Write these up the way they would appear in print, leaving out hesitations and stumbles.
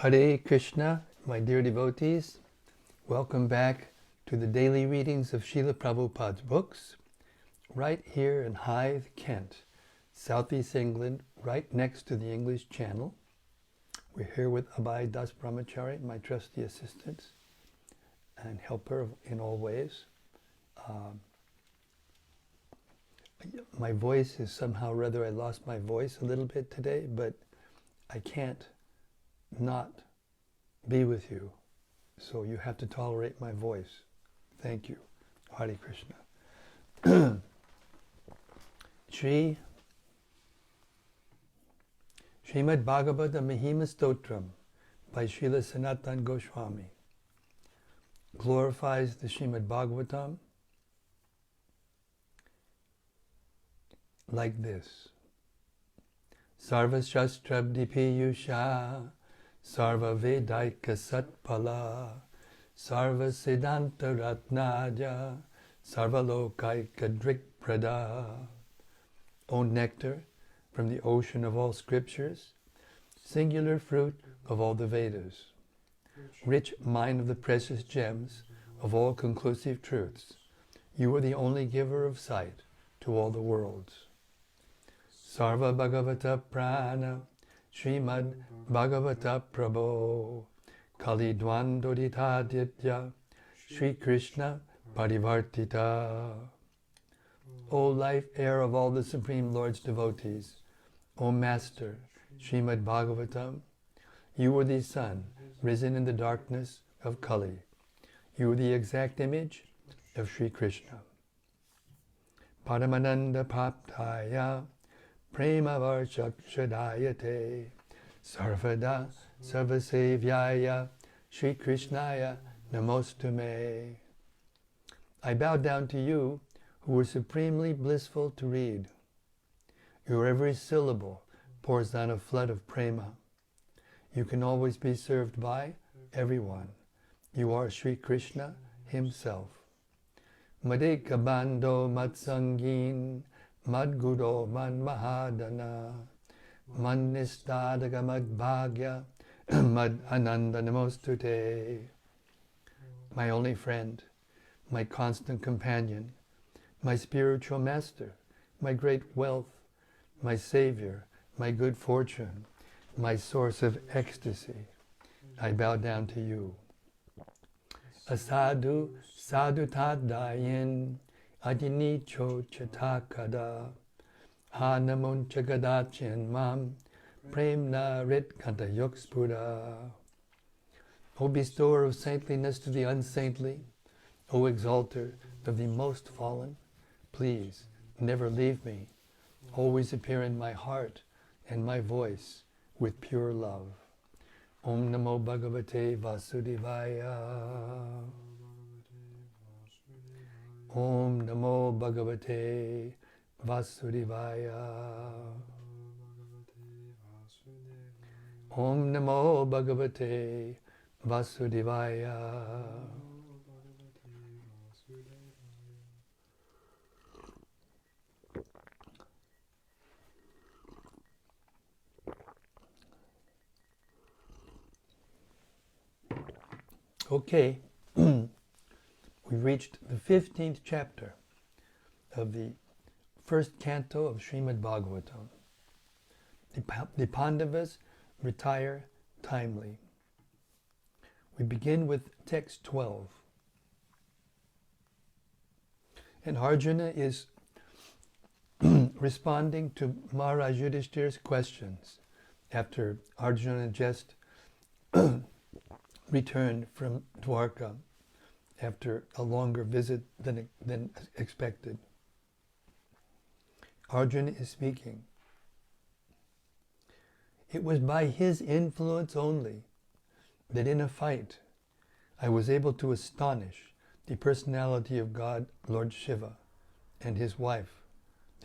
Hare Krishna, my dear devotees. Welcome back to the daily readings of Srila Prabhupada's books, right here in Hythe, Kent, Southeast England, right next to the English Channel. We're here with Abhay Das Brahmachari, my trusty assistant and helper in all ways. My voice is somehow or other, I lost my voice a little bit today, but I can't not be with you. So you have to tolerate my voice. Thank you. Hare Krishna. Śrīmad-Bhāgavatam Mahima Stotram by Srila Sanatana Goswami glorifies the Śrīmad-Bhāgavatam like this. Sarva Shastrabdi Piyusha Sarva Vedaika Satpala Sarva Siddhanta Ratnaja Sarva Lokaika Drikprada. O nectar from the ocean of all scriptures, singular fruit of all the Vedas, rich mine of the precious gems of all conclusive truths, you are the only giver of sight to all the worlds. Sarva Bhagavata Prāṇa Śrīmad-Bhāgavata Prabho Kali Dvandoditaditya Shri Krishna Parivartita. O life air of all the Supreme Lord's devotees, O Master Śrīmad-Bhāgavatam, you are the sun risen in the darkness of Kali. You are the exact image of Shri Krishna. Paramananda Paptaya Prema Varshakshadayate Sarvada Sarvasevyaya Shri Krishnaya Namostume. I bow down to you who are supremely blissful to read. Your every syllable pours down a flood of prema. You can always be served by everyone. You are Shri Krishna himself. Madeka Bando Matsangin Madgudo Man Mahadana Man Nistadaga Madbhagya Mad Ananda Namostute. My only friend, my constant companion, my spiritual master, my great wealth, my savior, my good fortune, my source of ecstasy, I bow down to you. Asadu sadhu tadayin adinicho chatakada hanamuncha gadachin mam premna rit kanta yokspura. O bestower of saintliness to the unsaintly, O exalter of the most fallen, please never leave me. Always appear in my heart and my voice with pure love. Om Namo Bhagavate Vasudevaya. Om Namo Bhagavate Vasudevaya. Om Namo Bhagavate Vasudevaya. Okay, we reached the 15th chapter of the first canto of Śrīmad-Bhāgavatam. The Pāṇḍavas retire timely. We begin with text 12. And Arjuna is responding to Maharaja Yudhishthira's questions after Arjuna just returned from Dwarka after a longer visit than expected. Arjuna is speaking. It was by his influence only that in a fight I was able to astonish the personality of God, Lord Shiva, and his wife,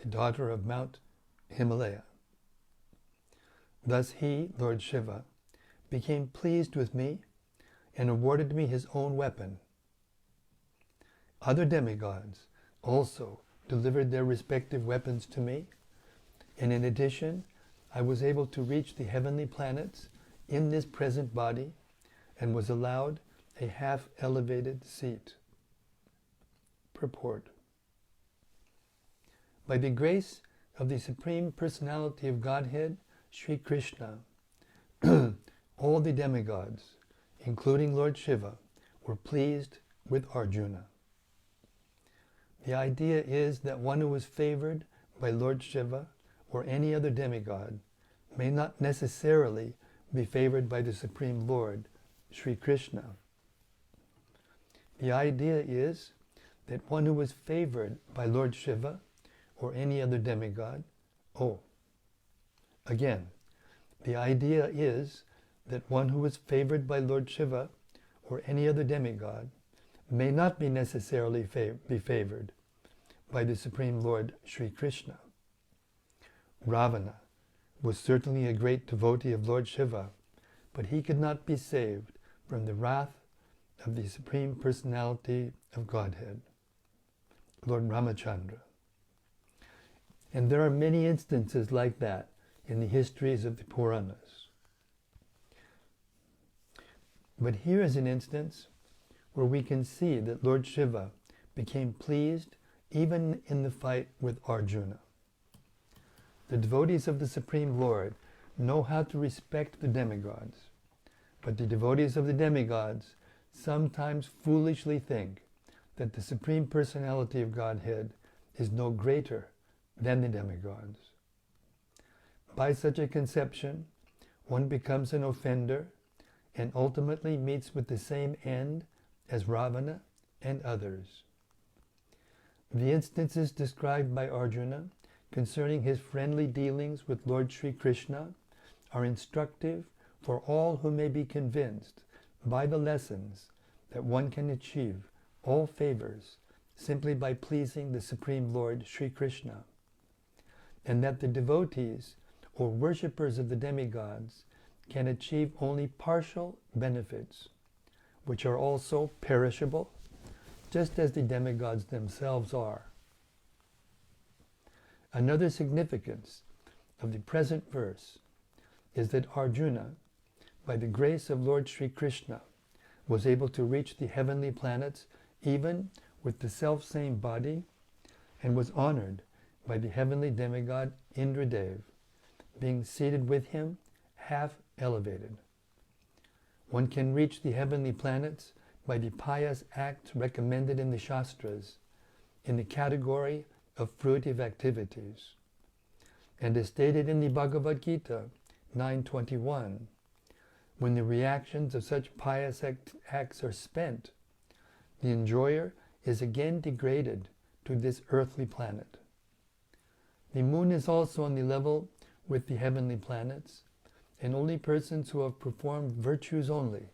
the daughter of Mount Himalaya. Thus he, Lord Shiva, became pleased with me and awarded me his own weapon. Other demigods also delivered their respective weapons to me, and in addition, I was able to reach the heavenly planets in this present body and was allowed a half-elevated seat. Purport. By the grace of the Supreme Personality of Godhead, Sri Krishna, all the demigods, including Lord Shiva, were pleased with Arjuna. The idea is that one who was favored by Lord Shiva or any other demigod may not necessarily be favored by the Supreme Lord, Sri Krishna. The idea is that one who was favored by Lord Shiva or any other demigod, the idea is that one who was favored by Lord Shiva or any other demigod may not be necessarily be favored by the Supreme Lord Sri Krishna. Ravana was certainly a great devotee of Lord Shiva, but he could not be saved from the wrath of the Supreme Personality of Godhead, Lord Ramachandra. And there are many instances like that in the histories of the Puranas. But here is an instance where we can see that Lord Shiva became pleased even in the fight with Arjuna. The devotees of the Supreme Lord know how to respect the demigods, but the devotees of the demigods sometimes foolishly think that the Supreme Personality of Godhead is no greater than the demigods. By such a conception, one becomes an offender and ultimately meets with the same end as Ravana and others. The instances described by Arjuna concerning his friendly dealings with Lord Sri Krishna are instructive for all who may be convinced by the lessons that one can achieve all favors simply by pleasing the Supreme Lord Sri Krishna, and that the devotees or worshippers of the demigods can achieve only partial benefits, which are also perishable, just as the demigods themselves are. Another significance of the present verse is that Arjuna, by the grace of Lord Sri Krishna, was able to reach the heavenly planets even with the self-same body, and was honored by the heavenly demigod Indradev, being seated with him half elevated. One can reach the heavenly planets by the pious acts recommended in the Shastras in the category of fruitive activities. And as stated in the Bhagavad Gita 9:21, when the reactions of such pious acts are spent, the enjoyer is again degraded to this earthly planet. The moon is also on the level with the heavenly planets, and only persons who have performed virtues only,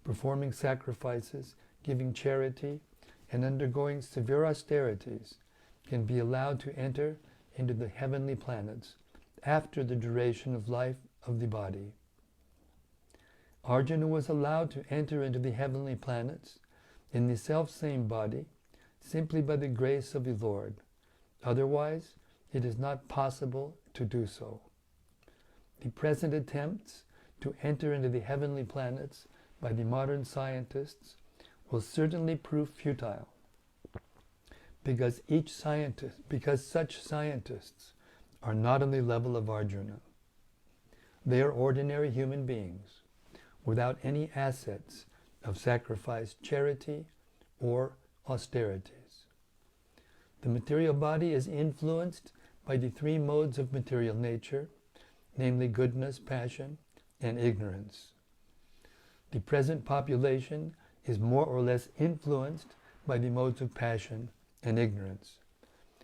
performing sacrifices, giving charity, and undergoing severe austerities, can be allowed to enter into the heavenly planets after the duration of life of the body. Arjuna was allowed to enter into the heavenly planets in the self-same body simply by the grace of the Lord. Otherwise, it is not possible to do so. The present attempts to enter into the heavenly planets by the modern scientists will certainly prove futile, because such scientists are not on the level of Arjuna. They are ordinary human beings without any assets of sacrifice, charity, or austerities. The material body is influenced by the three modes of material nature, namely goodness, passion, and ignorance. The present population is more or less influenced by the modes of passion and ignorance,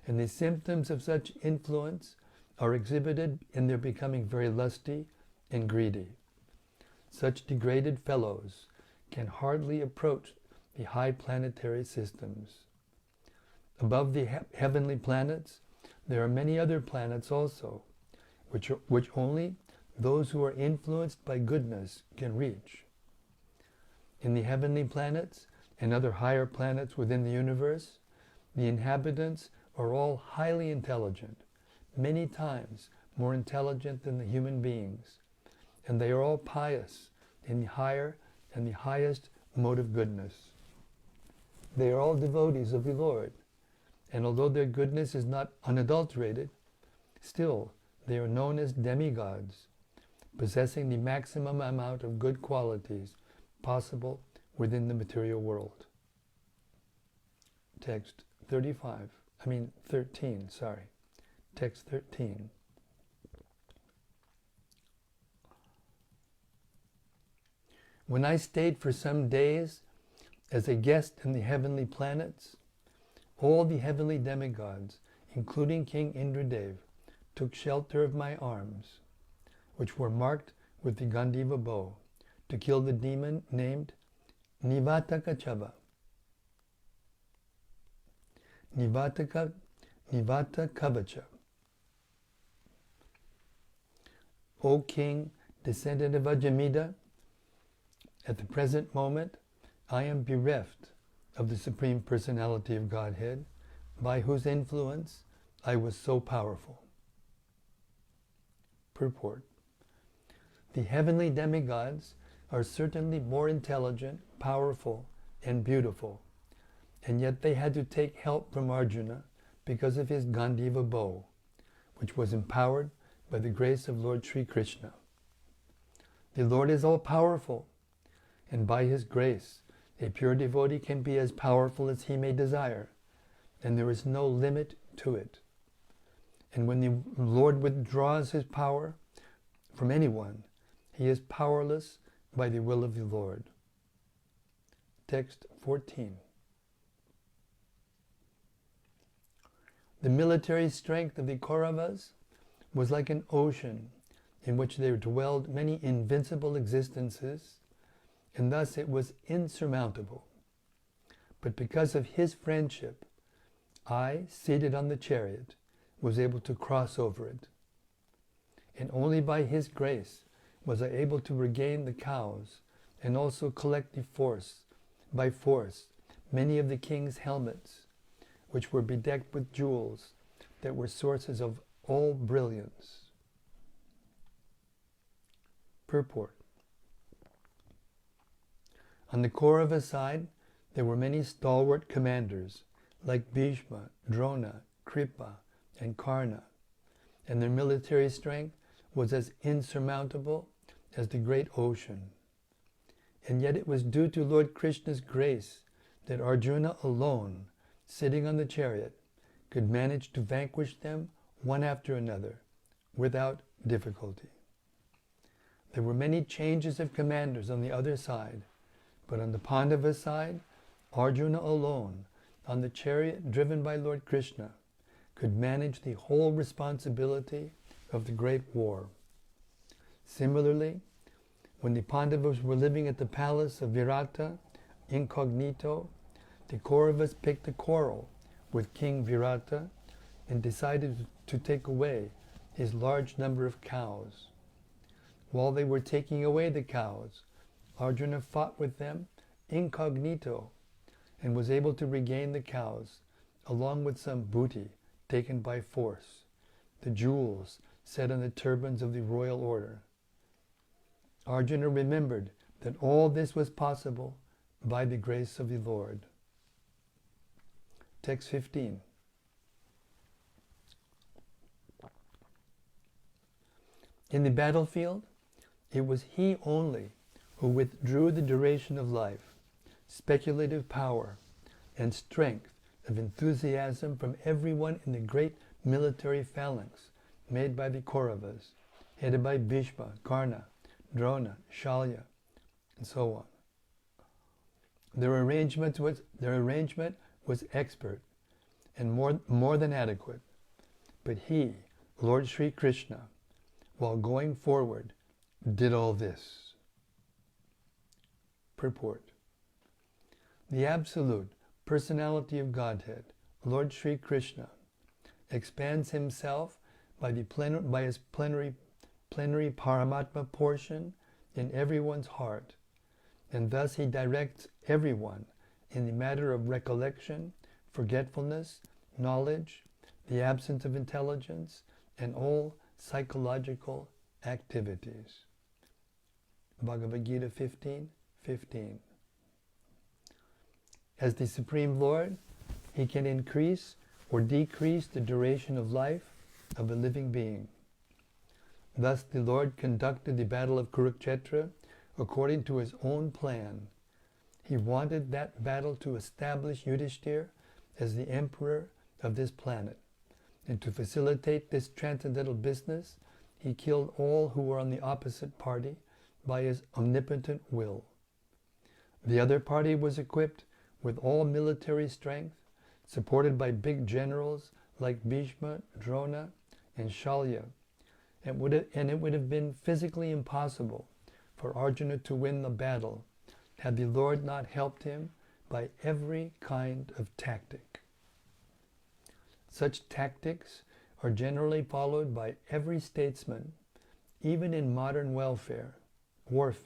and the symptoms of such influence are exhibited in their becoming very lusty and greedy. Such degraded fellows can hardly approach the high planetary systems. Above the heavenly planets, there are many other planets also, which only those who are influenced by goodness can reach. In the heavenly planets and other higher planets within the universe, the inhabitants are all highly intelligent, many times more intelligent than the human beings, and they are all pious in the higher and the highest mode of goodness. They are all devotees of the Lord, and although their goodness is not unadulterated, still they are known as demigods, possessing the maximum amount of good qualities possible within the material world. Text 13, sorry. Text 13. When I stayed for some days as a guest in the heavenly planets, all the heavenly demigods, including King Indradev, took shelter of my arms, which were marked with the Gandiva bow, to kill the demon named Nivatakachava. Nivatakavacha. O King, descendant of Ajamida, at the present moment, I am bereft of the Supreme Personality of Godhead, by whose influence I was so powerful. Purport. The heavenly demigods are certainly more intelligent, powerful, and beautiful, and yet they had to take help from Arjuna because of his Gandiva bow, which was empowered by the grace of Lord Sri Krishna. The Lord is all-powerful, and by his grace, a pure devotee can be as powerful as he may desire, and there is no limit to it. And when the Lord withdraws his power from anyone, he is powerless by the will of the Lord. Text 14. The military strength of the Kauravas was like an ocean in which there dwelled many invincible existences, and thus it was insurmountable. But because of his friendship, I, seated on the chariot, was able to cross over it. And only by his grace was I able to regain the cows and also collect by force many of the king's helmets, which were bedecked with jewels that were sources of all brilliance. Purport. On the Kaurava side, there were many stalwart commanders, like Bhishma, Drona, Kripa, and Karna, and their military strength was as insurmountable as the great ocean. And yet it was due to Lord Krishna's grace that Arjuna alone, sitting on the chariot, could manage to vanquish them one after another, without difficulty. There were many changes of commanders on the other side, but on the Pāṇḍavas side, Arjuna alone, on the chariot driven by Lord Krishna, could manage the whole responsibility of the great war. Similarly, when the Pāṇḍavas were living at the palace of Virata, incognito, the Kauravas picked a quarrel with King Virata and decided to take away his large number of cows. While they were taking away the cows, Arjuna fought with them incognito and was able to regain the cows, along with some booty taken by force, the jewels set on the turbans of the royal order. Arjuna remembered that all this was possible by the grace of the Lord. Text 15. In the battlefield, it was he only who withdrew the duration of life, speculative power, and strength of enthusiasm from everyone in the great military phalanx made by the Kauravas, headed by Bhishma, Karna, Drona, Shalya, and so on. Their arrangement was expert and more than adequate, but he, Lord Sri Krishna, while going forward, did all this. Purport. The absolute personality of Godhead, Lord Sri Krishna, expands himself by his plenary Paramatma portion in everyone's heart, and thus he directs everyone in the matter of recollection, forgetfulness, knowledge, the absence of intelligence, and all psychological activities. Bhagavad Gita 15:15. As the Supreme Lord, he can increase or decrease the duration of life of a living being. Thus the Lord conducted the battle of Kurukshetra according to his own plan. He wanted that battle to establish Yudhishthira as the emperor of this planet. And to facilitate this transcendental business, he killed all who were on the opposite party by his omnipotent will. The other party was equipped with all military strength, supported by big generals like Bhishma, Drona, and Shalya, and it would have been physically impossible for Arjuna to win the battle had the Lord not helped him by every kind of tactic. Such tactics are generally followed by every statesman, even in modern warfare. Read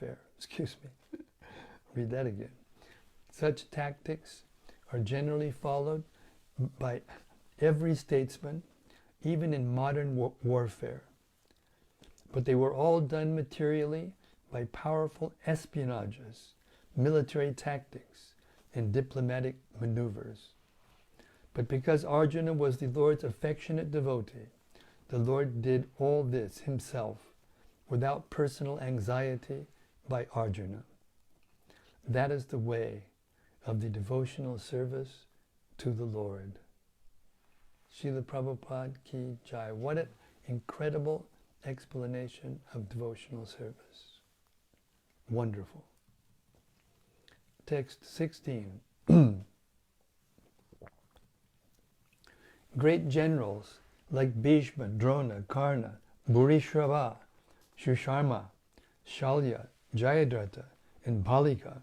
that again. Such tactics are generally followed by every statesman, even in modern warfare. But they were all done materially by powerful espionages, military tactics, and diplomatic maneuvers. But because Arjuna was the Lord's affectionate devotee, the Lord did all this himself without personal anxiety by Arjuna. That is the way of the devotional service to the Lord. Srila Prabhupada ki jai. What an incredible explanation of devotional service. Wonderful. Text 16. Great generals like Bhishma, Drona, Karna, Bhurishrava, Shusharma, Shalya, Jayadratha, and Bhalika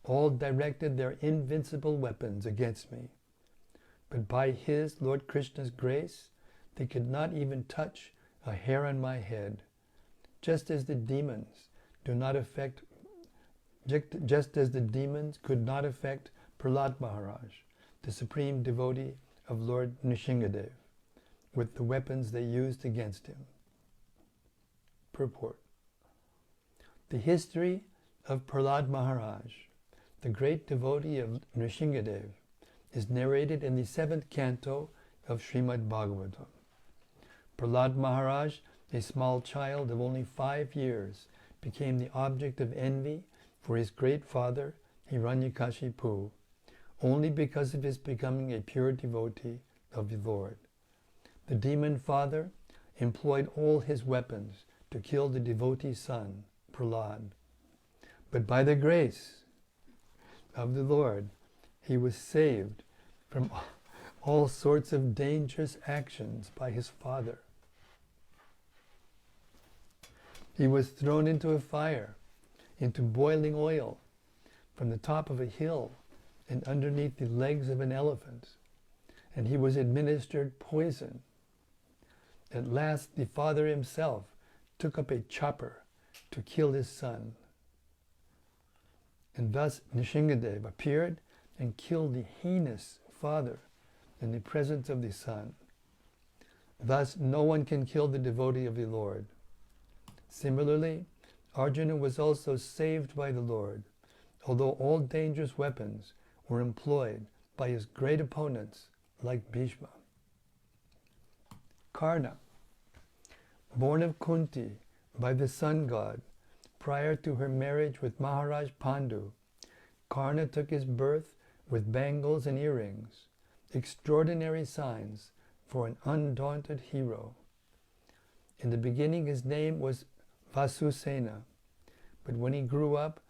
all directed their invincible weapons against me. But by his, Lord Krishna's grace, they could not even touch a hair on my head, just as the demons could not affect Prahlada Maharaj, the supreme devotee of Lord Nrsimhadev, with the weapons they used against him. Purport. The history of Prahlada Maharaj, the great devotee of Nrsimhadev, is narrated in the 7th canto of Śrīmad-Bhāgavatam. Prahlada Maharaj, a small child of only 5 years, became the object of envy for his great father, Hiranyakashipu, only because of his becoming a pure devotee of the Lord. The demon father employed all his weapons to kill the devotee's son, Prahlada. But by the grace of the Lord, he was saved from all sorts of dangerous actions by his father. He was thrown into a fire, into boiling oil, from the top of a hill and underneath the legs of an elephant, and he was administered poison. At last the father himself took up a chopper to kill his son. And thus Nrsimhadev appeared and killed the heinous father in the presence of the son. Thus no one can kill the devotee of the Lord. Similarly, Arjuna was also saved by the Lord, although all dangerous weapons were employed by his great opponents like Bhishma. Karna, born of Kunti by the sun god, prior to her marriage with Maharaja Pandu, Karna took his birth with bangles and earrings, extraordinary signs for an undaunted hero. In the beginning his name was Vasusena, but when he grew up,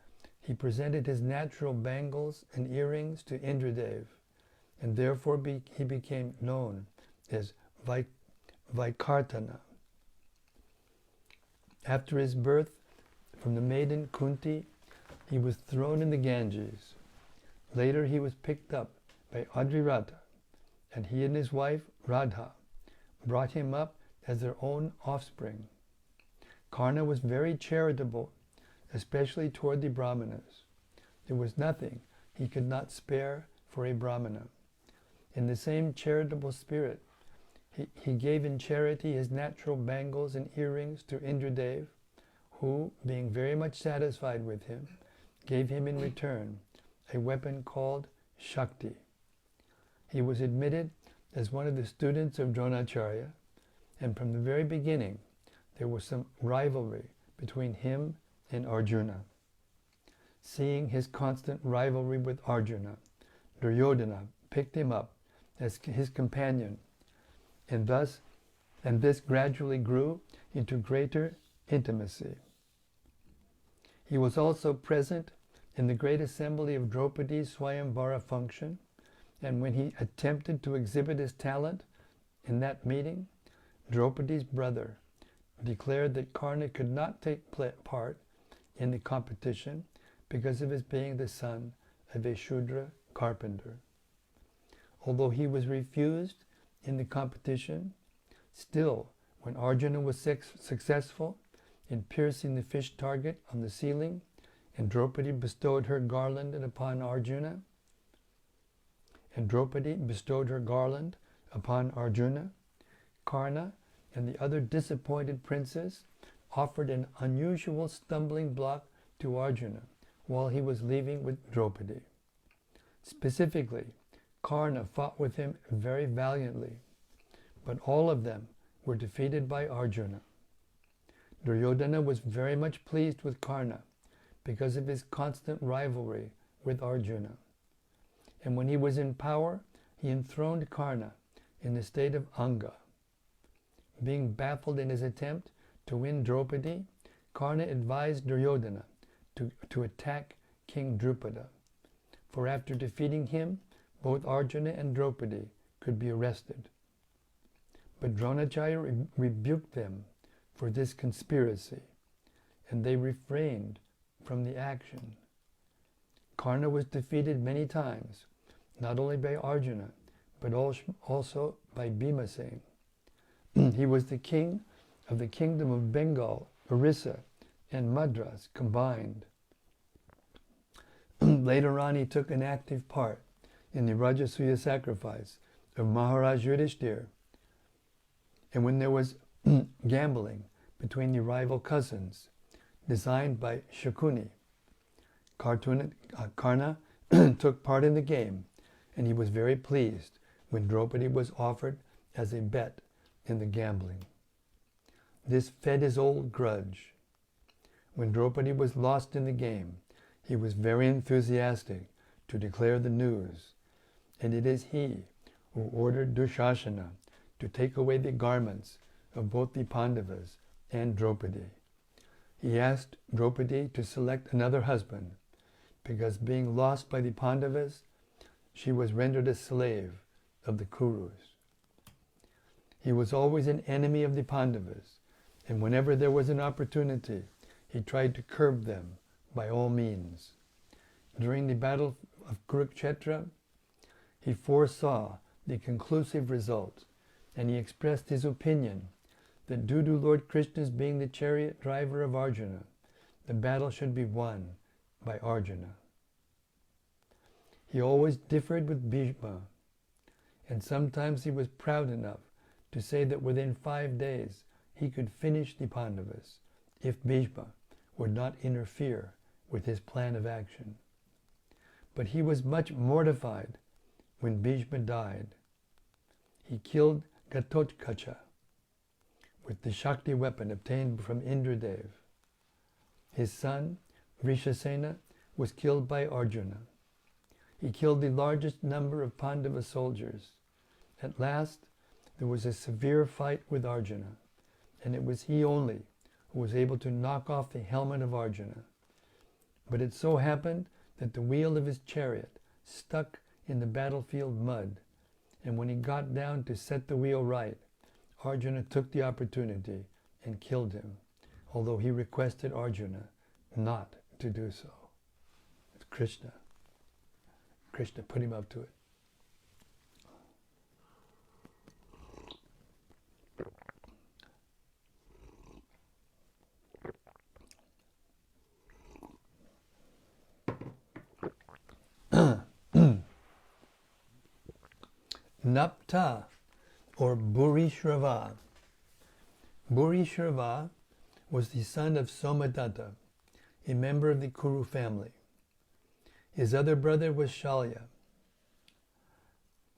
he presented his natural bangles and earrings to Indradev, and therefore he became known as Vaikartana. After his birth from the maiden Kunti, he was thrown in the Ganges. Later he was picked up by Adrirata, and he and his wife Radha brought him up as their own offspring. Karna was very charitable, especially toward the Brahmanas. There was nothing he could not spare for a Brahmana. In the same charitable spirit, he gave in charity his natural bangles and earrings to Indradev, who, being very much satisfied with him, gave him in return a weapon called Shakti. He was admitted as one of the students of Dronacharya, and from the very beginning there was some rivalry between him and Arjuna. Seeing his constant rivalry with Arjuna, Duryodhana picked him up as his companion, and this gradually grew into greater intimacy. He was also present in the great assembly of Draupadi's Swayamvara function, and when he attempted to exhibit his talent in that meeting, Draupadi's brother declared that Karna could not take part in the competition because of his being the son of a Shudra carpenter. Although he was refused in the competition, still, when Arjuna was successful in piercing the fish target on the ceiling, and Draupadi bestowed her garland upon Arjuna, Karna and the other disappointed princes offered an unusual stumbling block to Arjuna while he was leaving with Draupadi. Specifically, Karna fought with him very valiantly, but all of them were defeated by Arjuna. Duryodhana was very much pleased with Karna because of his constant rivalry with Arjuna. And when he was in power, he enthroned Karna in the state of Anga. Being baffled in his attempt to win Draupadi, Karna advised Duryodhana to attack King Drupada, for after defeating him, both Arjuna and Draupadi could be arrested. But Dronacharya rebuked them for this conspiracy, and they refrained from the action. Karna was defeated many times, not only by Arjuna, but also by Bhimasen. He was the king of the kingdom of Bengal, Orissa, and Madras combined. Later on, he took an active part in the Rajasuya sacrifice of Maharaja Yudhishthira. And when there was gambling between the rival cousins, designed by Shakuni, Karna took part in the game, and he was very pleased when Draupadi was offered as a bet in the gambling. This fed his old grudge. When Draupadi was lost in the game, he was very enthusiastic to declare the news, and it is he who ordered Dushasana to take away the garments of both the Pāṇḍavas and Draupadi. He asked Draupadi to select another husband, because being lost by the Pāṇḍavas, she was rendered a slave of the Kurus. He was always an enemy of the Pāṇḍavas, and whenever there was an opportunity, he tried to curb them by all means. During the battle of Kurukshetra, he foresaw the conclusive result, and he expressed his opinion that due to Lord Krishna's being the chariot driver of Arjuna, the battle should be won by Arjuna. He always differed with Bhishma, and sometimes he was proud enough to say that within 5 days he could finish the Pāṇḍavas if Bhishma would not interfere with his plan of action. But he was much mortified when Bhishma died. He killed Gatotkacha with the Shakti weapon obtained from Indradev. His son, Vrishasena, was killed by Arjuna. He killed the largest number of Pāṇḍava soldiers. At last, there was a severe fight with Arjuna, and it was he only who was able to knock off the helmet of Arjuna. But it so happened that the wheel of his chariot stuck in the battlefield mud, and when he got down to set the wheel right, Arjuna took the opportunity and killed him, although he requested Arjuna not to do so. It's Krishna. Krishna put him up to it. Napta, or Buri Shrava. Buri Shrava was the son of Somadatta, a member of the Kuru family. His other brother was Shalya.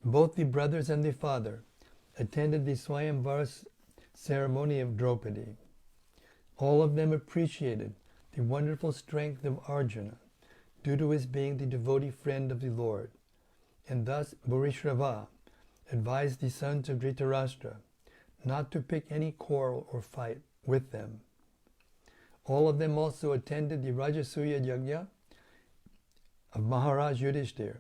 Both the brothers and the father attended the Swayamvara ceremony of Draupadi. All of them appreciated the wonderful strength of Arjuna due to his being the devotee friend of the Lord, and thus Bhurishrava advised the sons of Dhritarashtra not to pick any quarrel or fight with them. All of them also attended the Rajasuya Yajna of Maharaja Yudhishthira.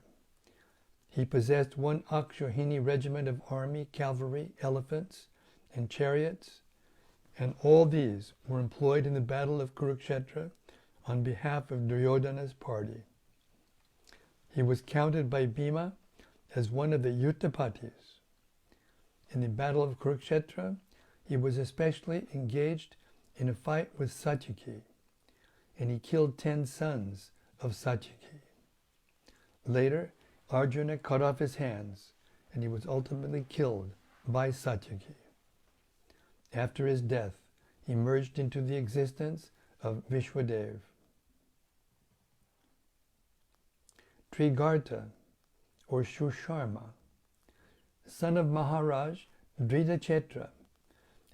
He possessed one Akshauhini regiment of army, cavalry, elephants, and chariots, and all these were employed in the battle of Kurukshetra on behalf of Duryodhana's party. He was counted by Bhima as one of the Yuttapatis. In the battle of Kurukshetra, he was especially engaged in a fight with Satyaki, and he killed 10 sons of Satyaki. Later, Arjuna cut off his hands, and he was ultimately killed by Satyaki. After his death, he merged into the existence of Vishwadev. Trigarta, or Shusharma, son of Maharaj Dhridachetra.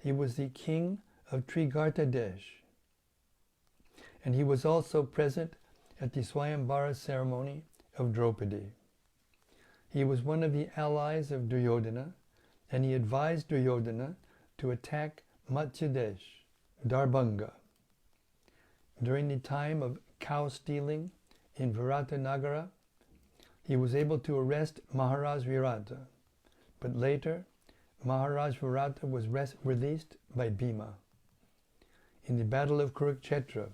He was the king of Trigarta Desh, and he was also present at the Swayamvara ceremony of Draupadi. He was one of the allies of Duryodhana, and he advised Duryodhana to attack Matsyadesh, Darbhanga. During the time of cow stealing in Viratanagara, he was able to arrest Maharaj Virata, but later Maharaj Virata was released by Bhima. In the battle of Kurukshetra,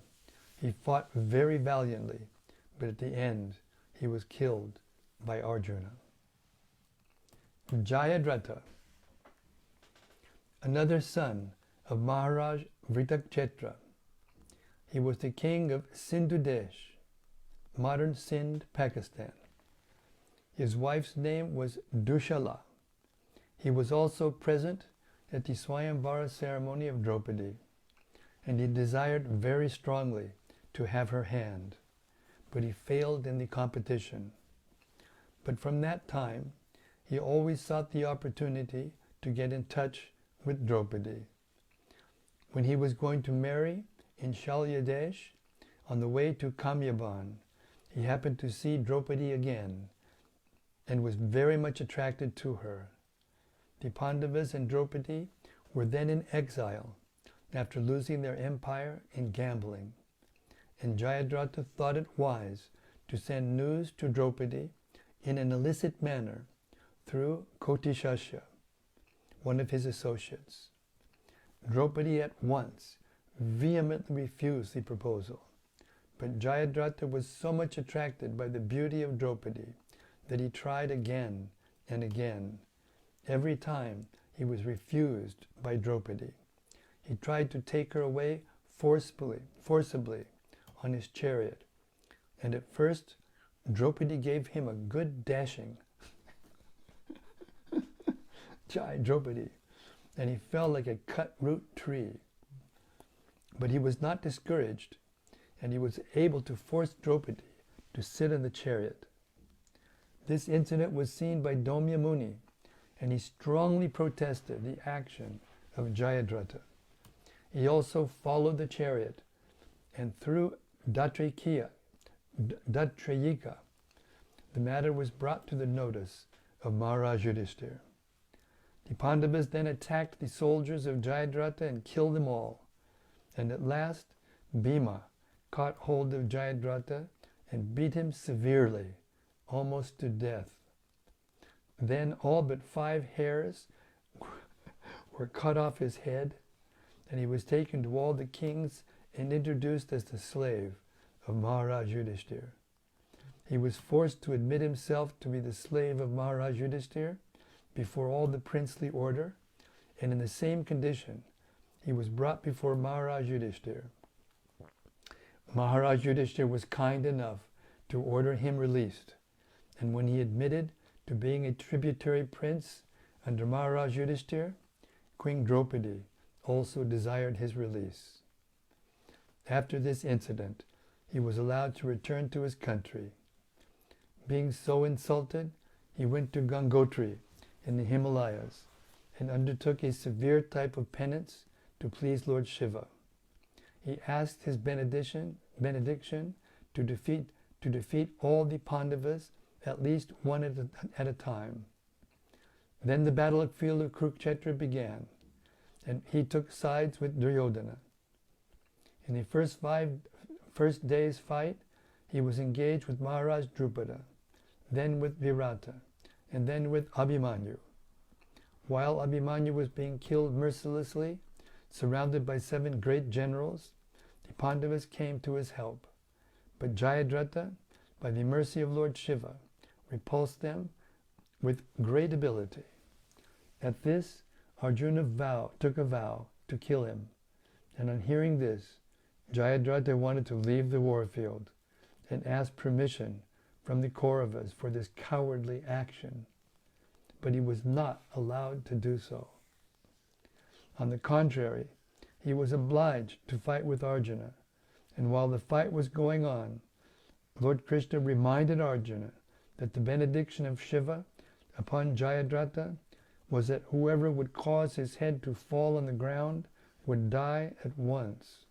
he fought very valiantly, but at the end he was killed by Arjuna. Jayadratha, another son of Maharaj Vritakshetra. He was the king of Sindhu Desh, modern Sindh, Pakistan. His wife's name was Dushala. He was also present at the Swayamvara ceremony of Draupadi, and he desired very strongly to have her hand, but he failed in the competition. But from that time, he always sought the opportunity to get in touch with Draupadi. When he was going to marry in Shalyadesh, on the way to Kamyaban, he happened to see Draupadi again and was very much attracted to her. The Pāṇḍavas and Draupadi were then in exile after losing their empire in gambling, and Jayadratha thought it wise to send news to Draupadi in an illicit manner through Kotishasha, one of his associates. Draupadi at once vehemently refused the proposal, but Jayadratha was so much attracted by the beauty of Draupadi that he tried again and again. Every time he was refused by Draupadi. He tried to take her away forcibly on his chariot, and at first Draupadi gave him a good dashing. Jai Draupadi, and he fell like a cut root tree. But he was not discouraged, and he was able to force Draupadi to sit in the chariot. This incident was seen by Domya Muni, and he strongly protested the action of Jayadratha. He also followed the chariot, and through Datrayika, the matter was brought to the notice of Maharaj Yudhishthira. The Pāṇḍavas then attacked the soldiers of Jayadratha and killed them all. And at last, Bhima caught hold of Jayadratha and beat him severely, almost to death. Then all but 5 hairs were cut off his head, and he was taken to all the kings and introduced as the slave of Maharaj Yudhishthira. He was forced to admit himself to be the slave of Maharaj Yudhishthira before all the princely order, and in the same condition, he was brought before Maharaj Yudhishthira. Maharaj Yudhishthira was kind enough to order him released, and when he admitted to being a tributary prince under Maharaj Yudhishthira, Queen Draupadi also desired his release. After this incident, he was allowed to return to his country. Being so insulted, he went to Gangotri in the Himalayas and undertook a severe type of penance to please Lord Shiva. He asked his benediction to defeat all the Pāṇḍavas, at least one at a time. Then the battlefield of Kurukshetra began, and he took sides with Duryodhana. In the first day's fight, he was engaged with Maharaja Drupada, then with Virata, and then with Abhimanyu. While Abhimanyu was being killed mercilessly, surrounded by 7 great generals, the Pāṇḍavas came to his help. But Jayadratha, by the mercy of Lord Shiva, repulsed them with great ability. At this, Arjuna took a vow to kill him, and on hearing this, Jayadratha wanted to leave the warfield and asked permission from the Kauravas for this cowardly action, but he was not allowed to do so. On the contrary, he was obliged to fight with Arjuna, and while the fight was going on, Lord Krishna reminded Arjuna that the benediction of Shiva upon Jayadratha was that whoever would cause his head to fall on the ground would die at once.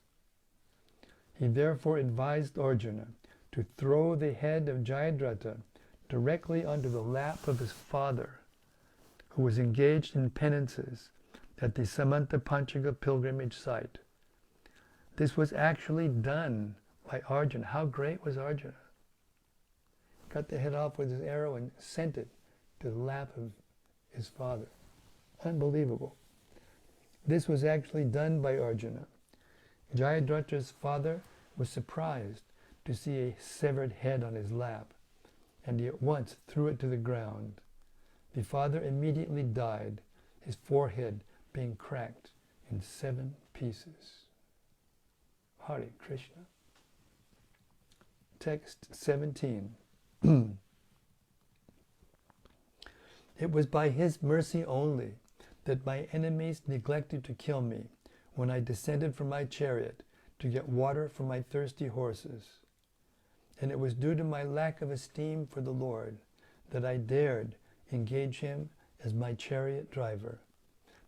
He therefore advised Arjuna to throw the head of Jayadratha directly onto the lap of his father, who was engaged in penances at the Samanta Panchaga pilgrimage site. This was actually done by Arjuna. How great was Arjuna? Cut the head off with his arrow and sent it to the lap of his father. Unbelievable. This was actually done by Arjuna. Jayadratha's father was surprised to see a severed head on his lap, and he at once threw it to the ground. The father immediately died, his forehead being cracked in 7 pieces. Hare Krishna. Text 17. It was by his mercy only that my enemies neglected to kill me when I descended from my chariot to get water for my thirsty horses. And it was due to my lack of esteem for the Lord that I dared engage him as my chariot driver,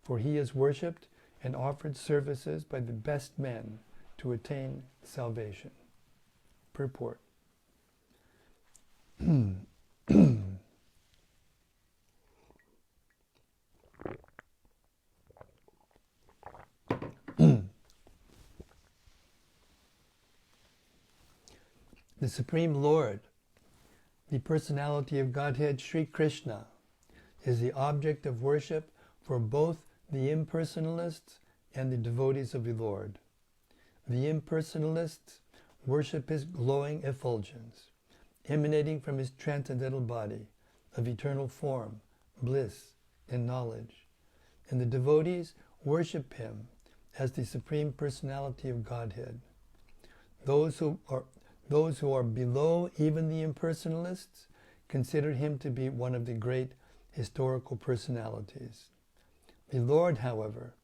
for he is worshipped and offered services by the best men to attain salvation. Purport. The Supreme Lord, the personality of Godhead Sri Krishna, is the object of worship for both the impersonalists and the devotees of the Lord. The impersonalists worship his glowing effulgence, emanating from his transcendental body of eternal form, bliss, and knowledge. And the devotees worship him as the Supreme Personality of Godhead. Those who are below even the impersonalists consider him to be one of the great historical personalities. The Lord, however,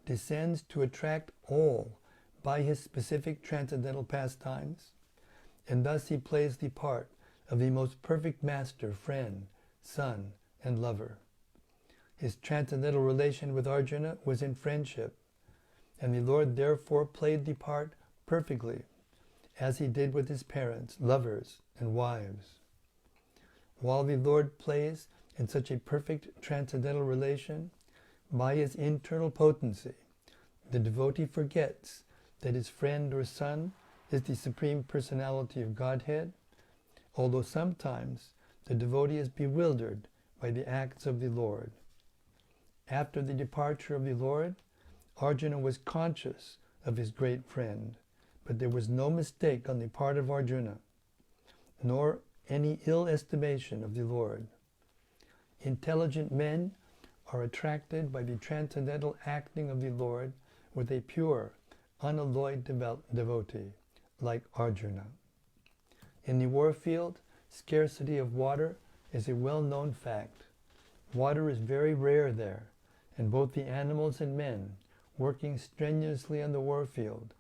descends to attract all by his specific transcendental pastimes, and thus he plays the part of the most perfect master, friend, son, and lover. His transcendental relation with Arjuna was in friendship, and the Lord therefore played the part perfectly, as he did with his parents, lovers, and wives. While the Lord plays in such a perfect transcendental relation, by his internal potency, the devotee forgets that his friend or son is the Supreme Personality of Godhead, although sometimes the devotee is bewildered by the acts of the Lord. After the departure of the Lord, Arjuna was conscious of his great friend, but there was no mistake on the part of Arjuna, nor any ill estimation of the Lord. Intelligent men are attracted by the transcendental acting of the Lord with a pure, unalloyed devotee, like Arjuna. In the warfield, scarcity of water is a well-known fact. Water is very rare there, and both the animals and men, working strenuously on the warfield,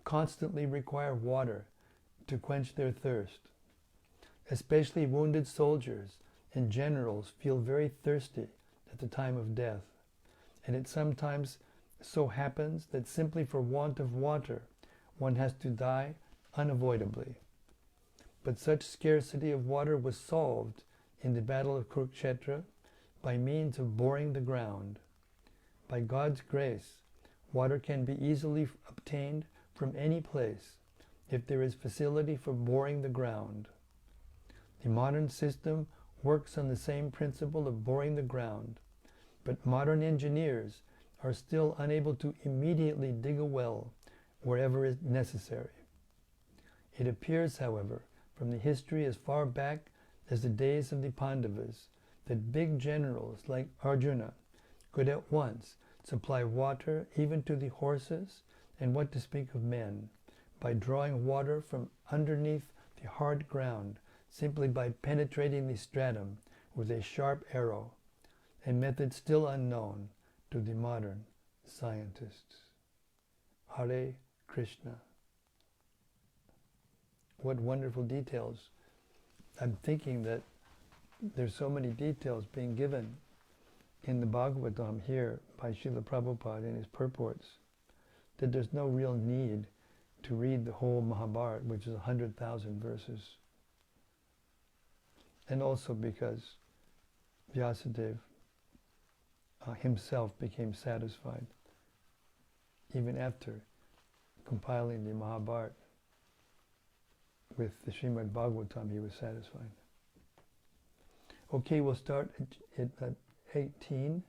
constantly require water to quench their thirst. Especially wounded soldiers and generals feel very thirsty at the time of death, and it sometimes so happens that simply for want of water one has to die unavoidably. But such scarcity of water was solved in the battle of Kurukshetra by means of boring the ground. By God's grace, water can be easily obtained from any place if there is facility for boring the ground. The modern system works on the same principle of boring the ground, but modern engineers are still unable to immediately dig a well wherever is necessary. It appears, however, from the history as far back as the days of the Pāṇḍavas, that big generals like Arjuna could at once supply water even to the horses, and what to speak of men, by drawing water from underneath the hard ground simply by penetrating the stratum with a sharp arrow, a method still unknown to the modern scientists. Hare Krishna. What wonderful details. I'm thinking that there's so many details being given in the Bhagavatam here by Srila Prabhupada in his purports that there's no real need to read the whole Mahabharata, which is 100,000 verses. And also because Vyasadeva himself became satisfied even after compiling the Mahabharata. With the Srimad-Bhāgavatam, he was satisfied. Okay, we'll start at 18.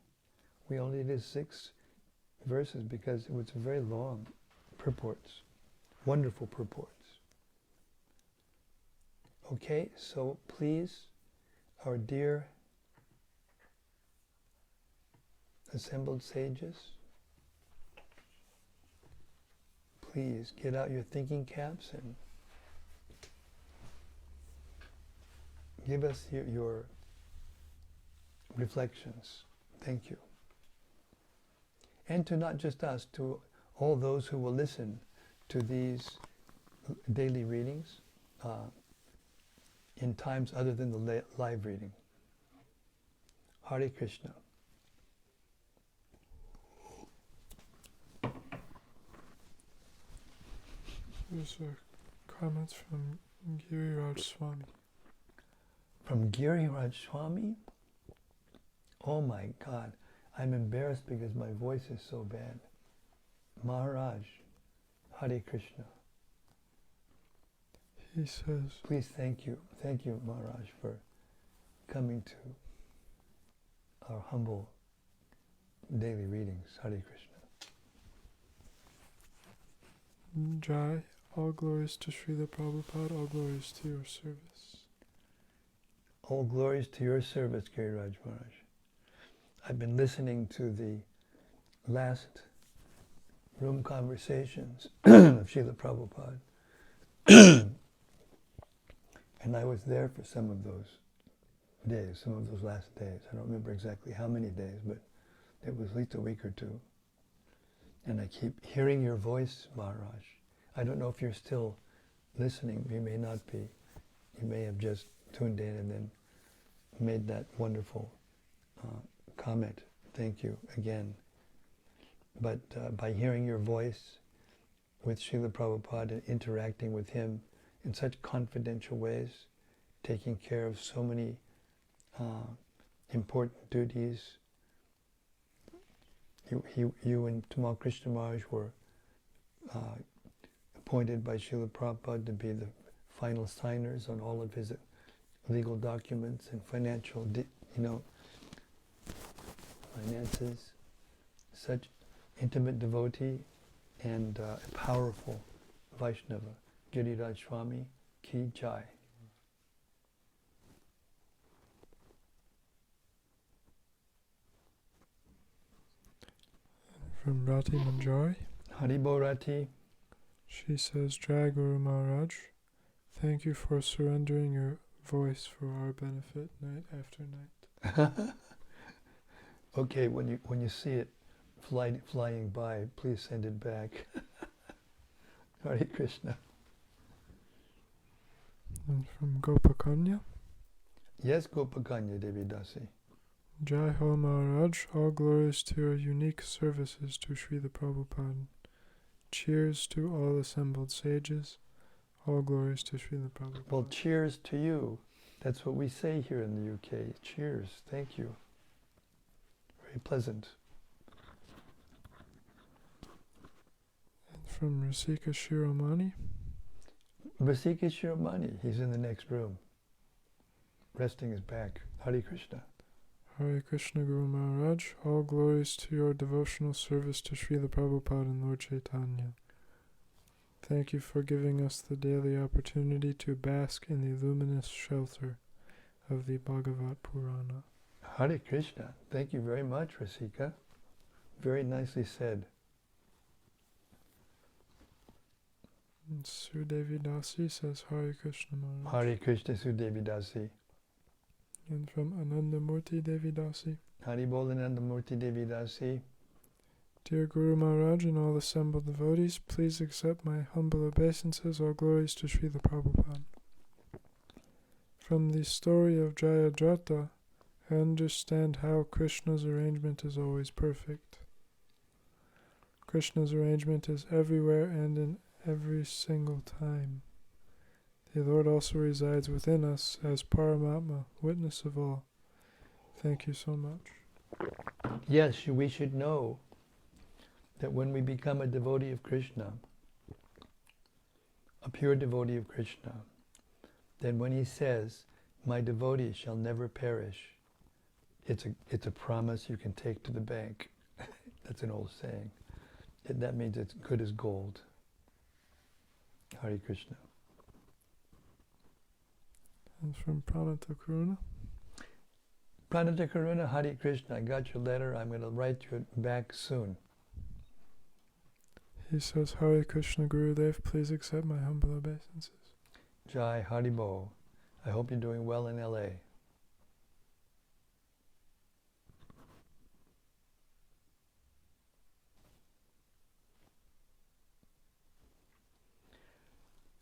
We only did 6 verses because it was very long purports, wonderful purports. Okay, so please, our dear assembled sages, please get out your thinking caps and give us your reflections. Thank you. And to not just us, to all those who will listen to these daily readings in times other than the live reading. Hare Krishna. There's comments from Giriraj Swami. From Giriraj Swami? Oh my God, I'm embarrassed because my voice is so bad. Maharaj, Hare Krishna. He says, please thank you Maharaj for coming to our humble daily readings. Hare Krishna. Jai, all glories to Srila Prabhupada, all glories to your service. All glories to your service, Giriraj Maharaj. I've been listening to the last room conversations of Srila Prabhupada. And I was there for some of those days, some of those last days. I don't remember exactly how many days, but it was at least a week or two. And I keep hearing your voice, Maharaj. I don't know if you're still listening. You may not be. You may have just tuned in and then made that wonderful comment. Thank you again. But by hearing your voice with Srila Prabhupada and interacting with him in such confidential ways, taking care of so many important duties. You and Tamal Krishna Maharaj were appointed by Srila Prabhupada to be the final signers on all of his legal documents and financial, finances. Such intimate devotee and powerful Vaishnava. Giriraj Swami Ki Jai. From Rati Manjari. Haribo Rati. She says, Jai Guru Maharaj, thank you for surrendering your voice for our benefit night after night. Okay, when you see it flying by, please send it back. Hare Krishna. And from Gopakanya. Yes, Gopakanya Devi Dasi. Jai Ho Maharaj, all glories to your unique services to Srila Prabhupada. Cheers to all assembled sages. All glories to Srila Prabhupada. Well, cheers to you. That's what we say here in the UK. Cheers. Thank you. Very pleasant. And from Rasika Shiromani. Rasika Shiromani, he's in the next room, resting his back. Hare Krishna. Hare Krishna Guru Maharaj, all glories to your devotional service to Srila Prabhupada and Lord Chaitanya. Thank you for giving us the daily opportunity to bask in the luminous shelter of the Bhagavata Purāṇa. Hare Krishna. Thank you very much, Rasika. Very nicely said. And Sudevi Dasi says Hare Krishna Maharaj. Hare Krishna Sudevi Dasi. And from Anandamurti Devi Dasi. Hari Bolanandamurti Devi Dasi. Dear Guru Maharaj and all assembled devotees, please accept my humble obeisances. All glories to Srila Prabhupada. From the story of Jayadratha, I understand how Krishna's arrangement is always perfect. Krishna's arrangement is everywhere and in every single time. The Lord also resides within us as Paramatma, witness of all. Thank you so much. Yes, we should know that when we become a devotee of Krishna, a pure devotee of Krishna, then when he says, my devotee shall never perish, it's a promise you can take to the bank. That's an old saying. That means it's good as gold. Hare Krishna. And from Pranata Karuna. Pranata Karuna, Hare Krishna. I got your letter. I'm going to write you back soon. He says, Hare Krishna Gurudev, please accept my humble obeisances. Jai Haribo. I hope you're doing well in LA.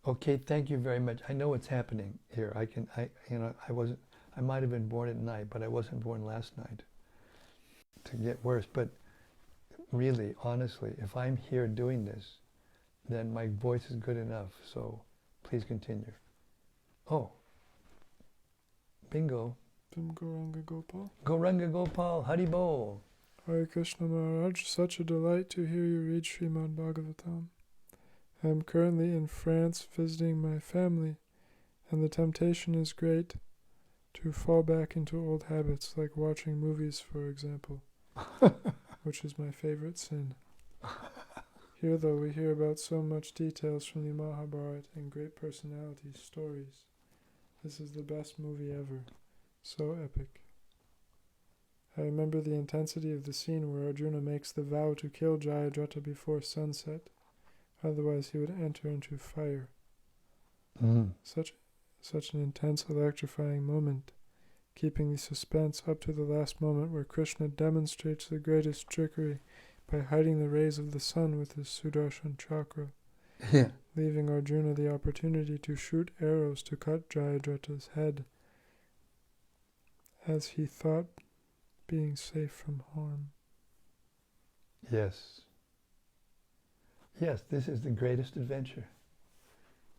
Okay, thank you very much. I know what's happening here. I might have been born at night, but I wasn't born last night to get worse. But really, honestly, if I'm here doing this, then my voice is good enough. So please continue. Oh, bingo. From Gauranga Gopal. Gauranga Gopal, Haribol. Hare Krishna Maharaj, such a delight to hear you read Śrīmad-Bhāgavatam. I am currently in France visiting my family, and the temptation is great to fall back into old habits like watching movies, for example, which is my favorite sin. Here, though, we hear about so much details from the Mahabharata and great personalities' stories. This is the best movie ever. So epic. I remember the intensity of the scene where Arjuna makes the vow to kill Jayadratha before sunset, otherwise he would enter into fire. Such an intense, electrifying moment, keeping the suspense up to the last moment where Krishna demonstrates the greatest trickery by hiding the rays of the sun with his Sudarshan chakra, leaving Arjuna the opportunity to shoot arrows to cut Jayadratha's head, as he thought being safe from harm. Yes. Yes, this is the greatest adventure.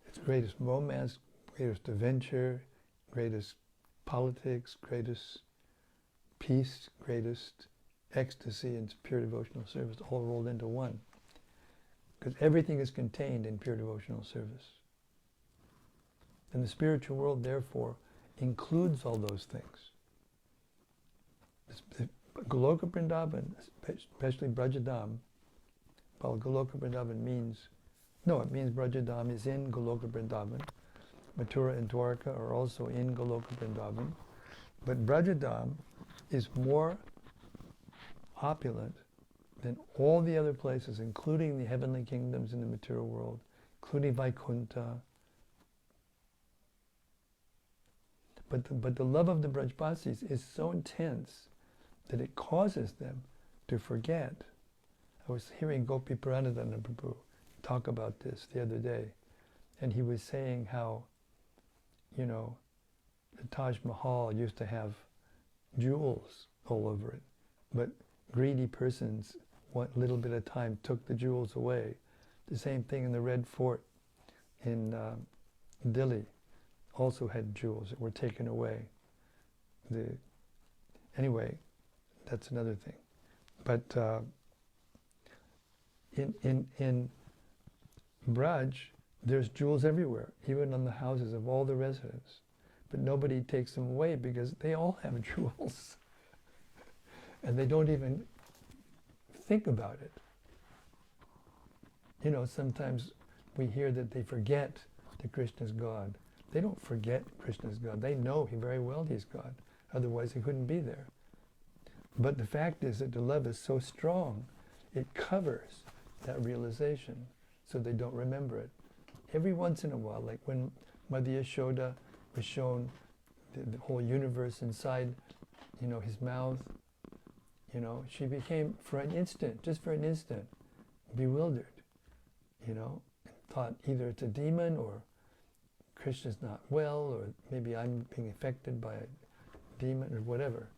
It's greatest romance, greatest adventure, greatest politics, greatest peace, greatest ecstasy and pure devotional service, all rolled into one. Because everything is contained in pure devotional service. And the spiritual world, therefore, includes all those things. Goloka Vrindavan, especially Brajadam, well, Goloka Vrindavan means Brajadam is in Goloka Vrindavan. Mathura and Dwarka are also in Goloka Vrindavan. But Brajadam is more opulent than all the other places, including the heavenly kingdoms in the material world, including Vaikuntha. But the love of the Brajbasis is so intense that it causes them to forget. I was hearing Gopi Purāṇa Prabhu talk about this the other day, and he was saying how, you know, the Taj Mahal used to have jewels all over it, but greedy persons, one little bit of time, took the jewels away. The same thing in the Red Fort in Delhi, also had jewels that were taken away. Anyway, that's another thing. But in Braj, there's jewels everywhere, even on the houses of all the residents. But nobody takes them away because they all have jewels. And they don't even think about it. You know, sometimes we hear that they forget that Krishna's God. They don't forget Krishna's God. They know very well he's God. Otherwise he couldn't be there. But the fact is that the love is so strong, it covers that realization, so they don't remember it. Every once in a while, like when Mother Yashoda was shown the whole universe inside, you know, his mouth, you know, she became, for an instant, just for an instant, bewildered, you know, and thought either it's a demon or Krishna's not well, or maybe I'm being affected by a demon or whatever.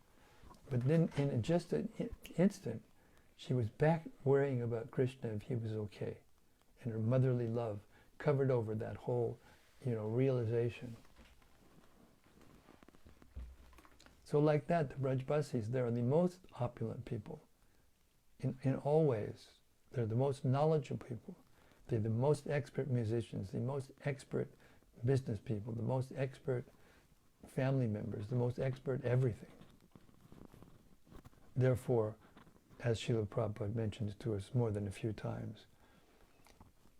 But then in just an instant, she was back worrying about Krishna if he was okay. And her motherly love covered over that whole, you know, realization. So like that, the Brajbasis, they're the most opulent people in all ways. They're the most knowledgeable people. They're the most expert musicians, the most expert business people, the most expert family members, the most expert everything. Therefore, as Srila Prabhupada mentions to us more than a few times,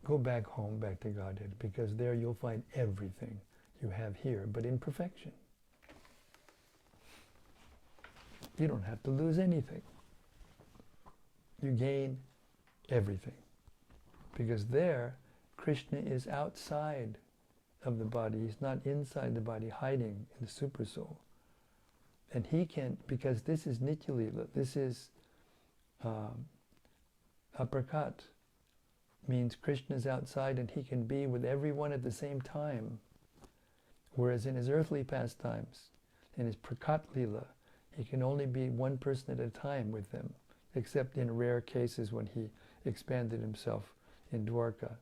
go back home, back to Godhead, because there you'll find everything you have here, but in perfection. You don't have to lose anything. You gain everything. Because there, Krishna is outside of the body. He's not inside the body, hiding in the super soul. And he can, because this is Nitya Lila, this is aprakat, means Krishna's outside and he can be with everyone at the same time. Whereas in his earthly pastimes, in his prakat Lila, he can only be one person at a time with them, except in rare cases when he expanded himself in Dwarka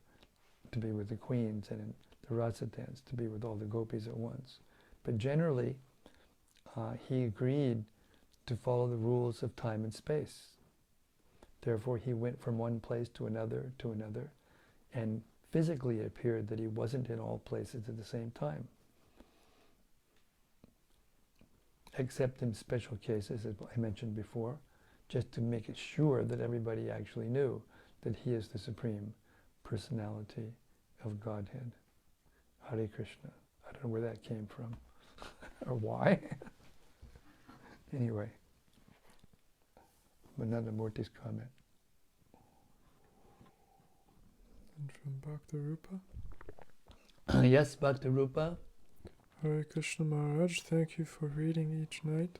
to be with the queens and in the rasa dance to be with all the gopis at once. But generally, he agreed to follow the rules of time and space. Therefore, he went from one place to another, and physically it appeared that he wasn't in all places at the same time. Except in special cases, as I mentioned before, just to make it sure that everybody actually knew that he is the Supreme Personality of Godhead. Hare Krishna. I don't know where that came from, or why. Anyway, Mananda Murti's comment. And from Bhakti-Rupa? Yes, Bhakti-Rupa. Hare Krishna Maharaj, thank you for reading each night.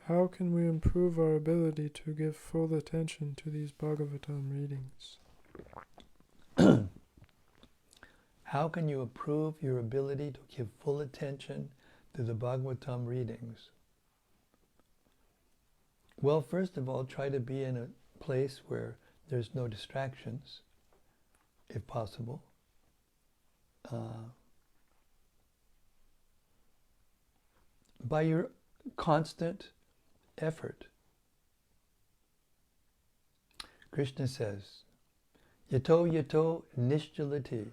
How can we improve our ability to give full attention to these Bhagavatam readings? How can you improve your ability to give full attention to the Bhagavatam readings? Well, first of all, try to be in a place where there's no distractions, if possible. By your constant effort. Krishna says, Yato yato nishchalati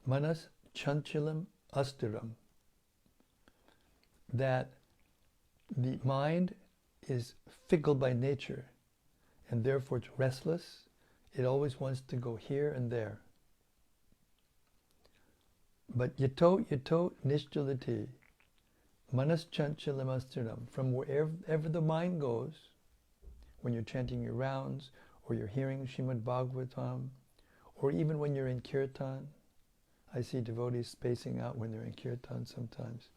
manas chanchalam astiram, that the mind is fickle by nature and therefore it's restless. It always wants to go here and there. But yato nishchalati manas chanchalam astiram, from wherever the mind goes, when you're chanting your rounds, or you're hearing Śrīmad-Bhāgavatam, or even when you're in kirtan. I see devotees spacing out when they're in kirtan sometimes,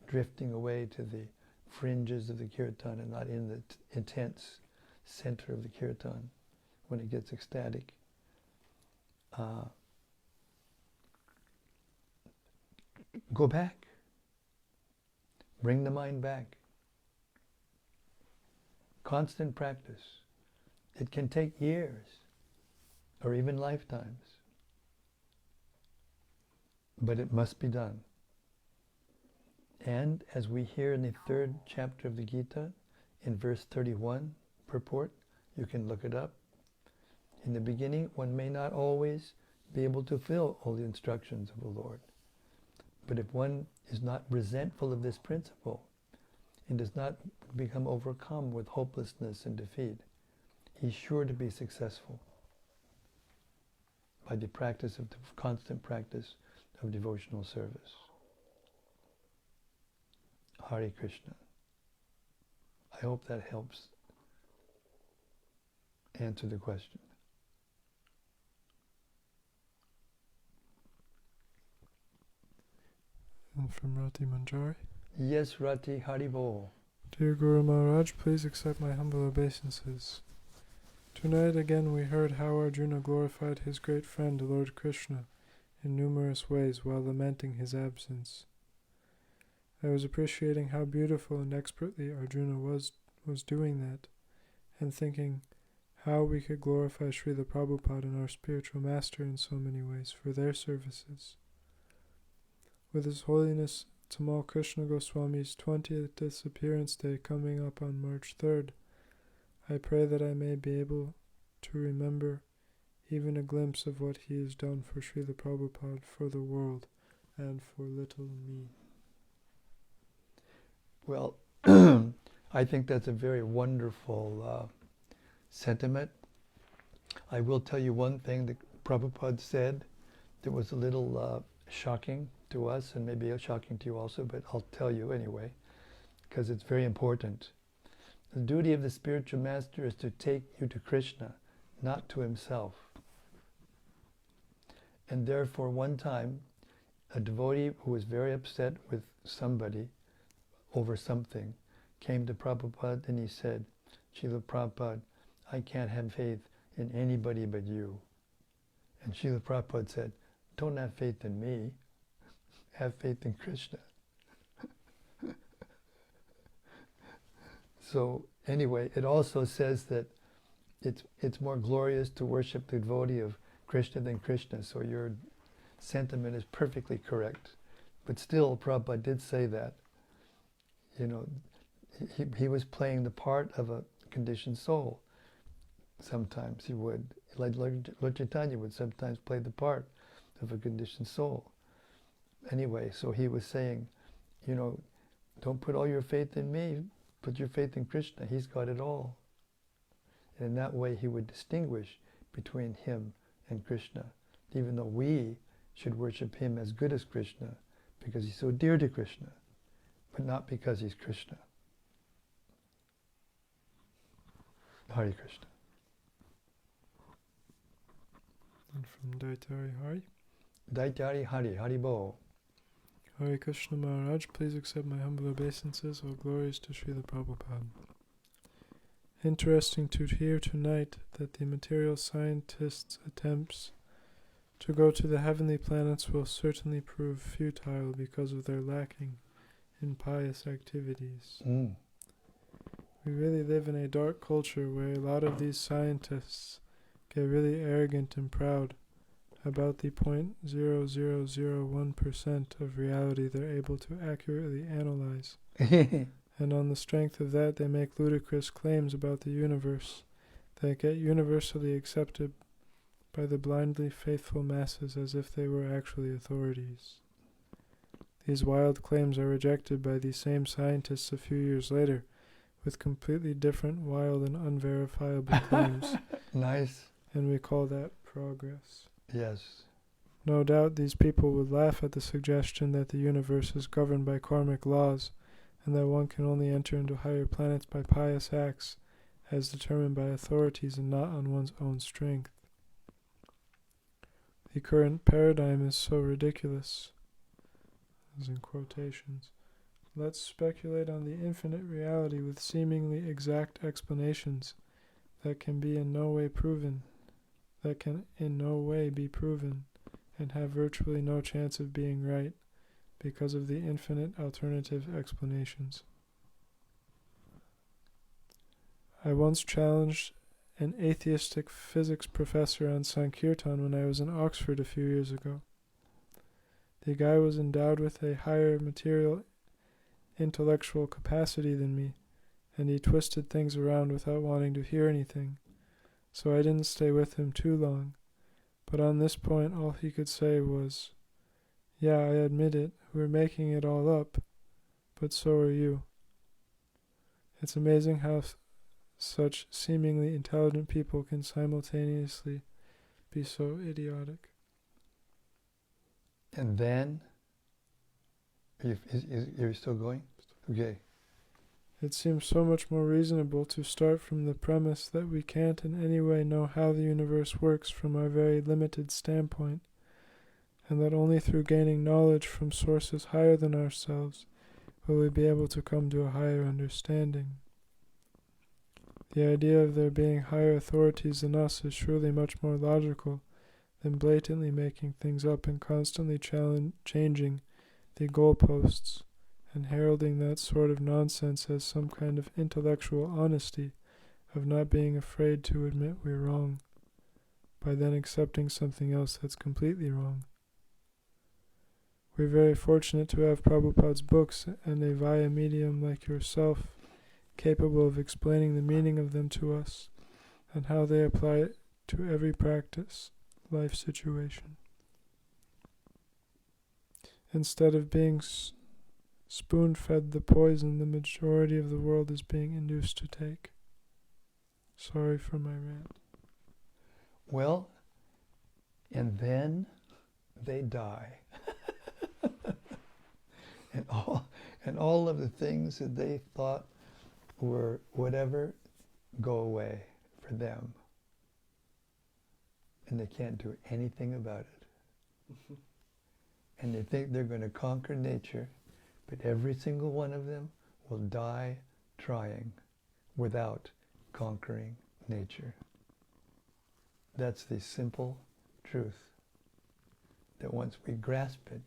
drifting away to the fringes of the kirtan and not in the intense center of the kirtan, when it gets ecstatic. Go back. Bring the mind back. Constant practice. It can take years or even lifetimes, but it must be done. And as we hear in the 3rd chapter of the Gita, in verse 31, purport, you can look it up. In the beginning, one may not always be able to fulfill all the instructions of the Lord. But if one is not resentful of this principle and does not become overcome with hopelessness and defeat, he's sure to be successful by the practice of constant practice of devotional service. Hare Krishna. I hope that helps answer the question. And from Rati Manjari. Yes, Rati, Haribol. Dear Guru Maharaj, please accept my humble obeisances. Tonight again we heard how Arjuna glorified his great friend Lord Krishna in numerous ways while lamenting his absence. I was appreciating how beautiful and expertly Arjuna was doing that, and thinking how we could glorify Srila Prabhupada and our spiritual master in so many ways for their services. With His Holiness Tamal Krishna Goswami's 20th disappearance day coming up on March 3rd, I pray that I may be able to remember even a glimpse of what he has done for Srila Prabhupada, for the world, and for little me. Well, I think that's a very wonderful sentiment. I will tell you one thing that Prabhupada said that was a little shocking to us, and maybe shocking to you also, but I'll tell you anyway, because it's very important. The duty of the spiritual master is to take you to Krishna, not to himself. And therefore, one time, a devotee who was very upset with somebody over something came to Prabhupada and he said, Srila Prabhupada, I can't have faith in anybody but you. And Srila Prabhupada said, don't have faith in me, have faith in Krishna. So anyway, it also says that it's more glorious to worship the devotee of Krishna than Krishna. So your sentiment is perfectly correct. But still, Prabhupada did say that. You know, he was playing the part of a conditioned soul. Sometimes he would. Like Lord Chaitanya would sometimes play the part of a conditioned soul. Anyway, so he was saying, you know, don't put all your faith in me, put your faith in Krishna. He's got it all. And in that way he would distinguish between him and Krishna, even though we should worship him as good as Krishna because he's so dear to Krishna, but not because he's Krishna. Hare Krishna. And from Daitari Hari. Daitari Hari, Haribo. Hare Krishna Maharaj, please accept my humble obeisances. All glories to Srila Prabhupada. Interesting to hear tonight that the material scientists' attempts to go to the heavenly planets will certainly prove futile because of their lacking in pious activities. We really live in a dark culture where a lot of these scientists get really arrogant and proud about the 0.0001% of reality they're able to accurately analyze. And on the strength of that, they make ludicrous claims about the universe that get universally accepted by the blindly faithful masses as if they were actually authorities. These wild claims are rejected by these same scientists a few years later with completely different, wild, and unverifiable claims. Nice. And we call that progress. Yes. No doubt these people would laugh at the suggestion that the universe is governed by karmic laws and that one can only enter into higher planets by pious acts as determined by authorities and not on one's own strength. The current paradigm is so ridiculous. As in quotations. Let's speculate on the infinite reality with seemingly exact explanations that can in no way be proven, and have virtually no chance of being right because of the infinite alternative explanations. I once challenged an atheistic physics professor on Sankirtan when I was in Oxford a few years ago. The guy was endowed with a higher material intellectual capacity than me, and he twisted things around without wanting to hear anything, so I didn't stay with him too long. But on this point, all he could say was, "Yeah, I admit it, we're making it all up, but so are you." It's amazing how such seemingly intelligent people can simultaneously be so idiotic. And then, you're still going? Okay. It seems so much more reasonable to start from the premise that we can't in any way know how the universe works from our very limited standpoint, and that only through gaining knowledge from sources higher than ourselves will we be able to come to a higher understanding. The idea of there being higher authorities than us is surely much more logical than blatantly making things up and constantly changing the goalposts and heralding that sort of nonsense as some kind of intellectual honesty of not being afraid to admit we're wrong, by then accepting something else that's completely wrong. We're very fortunate to have Prabhupada's books and a via medium like yourself capable of explaining the meaning of them to us and how they apply to every practice, life situation. Instead of being spoon-fed the poison the majority of the world is being induced to take. Sorry for my rant. Well, and then they die. and all of the things that they thought were whatever go away for them. And they can't do anything about it. And they think they're going to conquer nature, but every single one of them will die trying without conquering nature. That's the simple truth, that once we grasp it,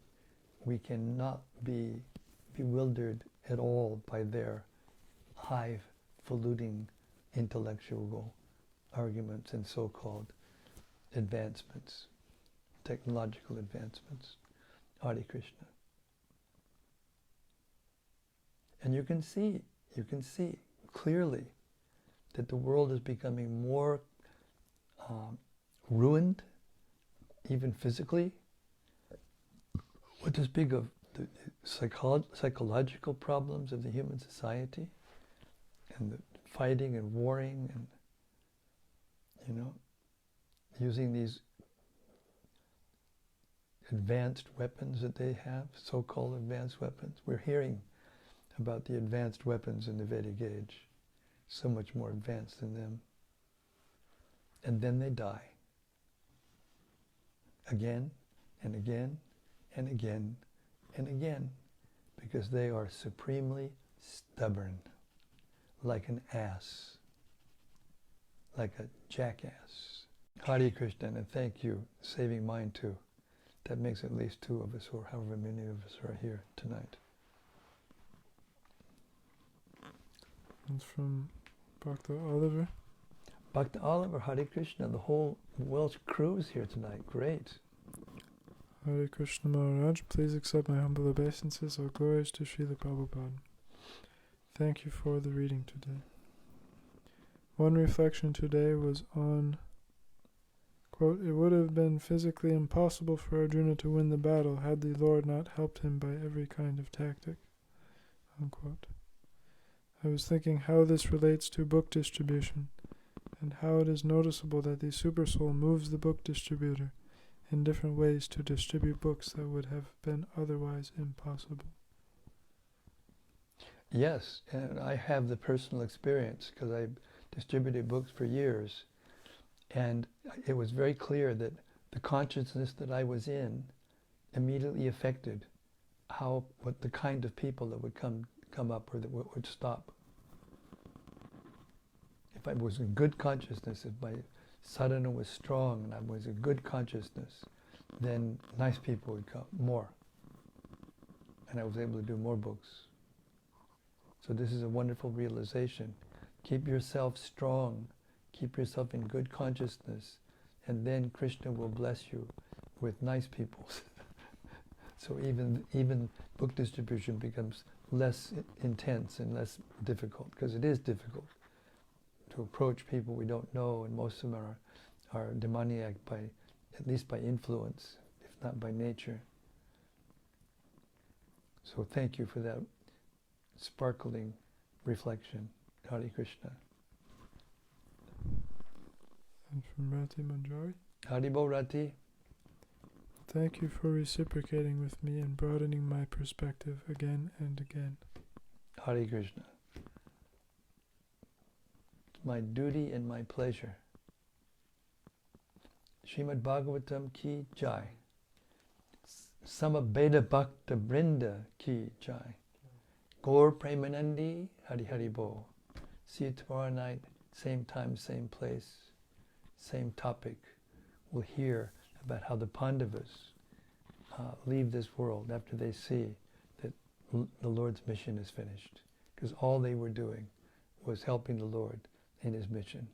we cannot be bewildered at all by their highfalutin intellectual arguments and so-called advancements, technological advancements. Hare Krishna. And you can see clearly that the world is becoming more ruined, even physically, with this big of the psychological problems of the human society, and the fighting and warring, and using these advanced weapons that they have, so-called advanced weapons. We're hearing about the advanced weapons in the Vedic age, so much more advanced than them. And then they die. Again, and again, and again, and again, because they are supremely stubborn, like an ass, like a jackass. Hare Krishna, and thank you, saving mine too. That makes at least two of us, or however many of us are here tonight. It's from Bhakta Oliver. Bhakta Oliver, Hare Krishna, the whole Welsh crew is here tonight. Great. Hare Krishna Maharaj, please accept my humble obeisances. All glories to Srila Prabhupada. Thank you for the reading today. One reflection today was on, quote, "It would have been physically impossible for Arjuna to win the battle had the Lord not helped him by every kind of tactic," unquote. I was thinking how this relates to book distribution, and how it is noticeable that the Supersoul moves the book distributor in different ways to distribute books that would have been otherwise impossible. Yes, and I have the personal experience because I distributed books for years, and it was very clear that the consciousness that I was in immediately affected what the kind of people that would come up or that would stop. if I was in good consciousness, if my sadhana was strong and I was in good consciousness, then nice people would come, more. And I was able to do more books. So this is a wonderful realization. Keep yourself strong, keep yourself in good consciousness, and then Krishna will bless you with nice people. So even book distribution becomes less intense and less difficult, because it is difficult to approach people we don't know, and most of them are demoniac at least by influence, if not by nature. So thank you for that sparkling reflection. Hare Krishna. And from Rati Manjari. Haribo Rati. Thank you for reciprocating with me and broadening my perspective again and again. Hare Krishna. It's my duty and my pleasure. Śrīmad-Bhāgavatam ki jai. Samabeda Bhakta Brinda ki jai. Gaur Premanandi Hari Hari Bo. See you tomorrow night, same time, same place, same topic. We'll hear about how the Pāṇḍavas leave this world after they see that the Lord's mission is finished. Because all they were doing was helping the Lord in his mission.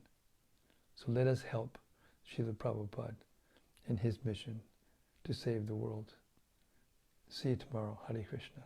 So let us help Srila Prabhupada in his mission to save the world. See you tomorrow. Hare Krishna.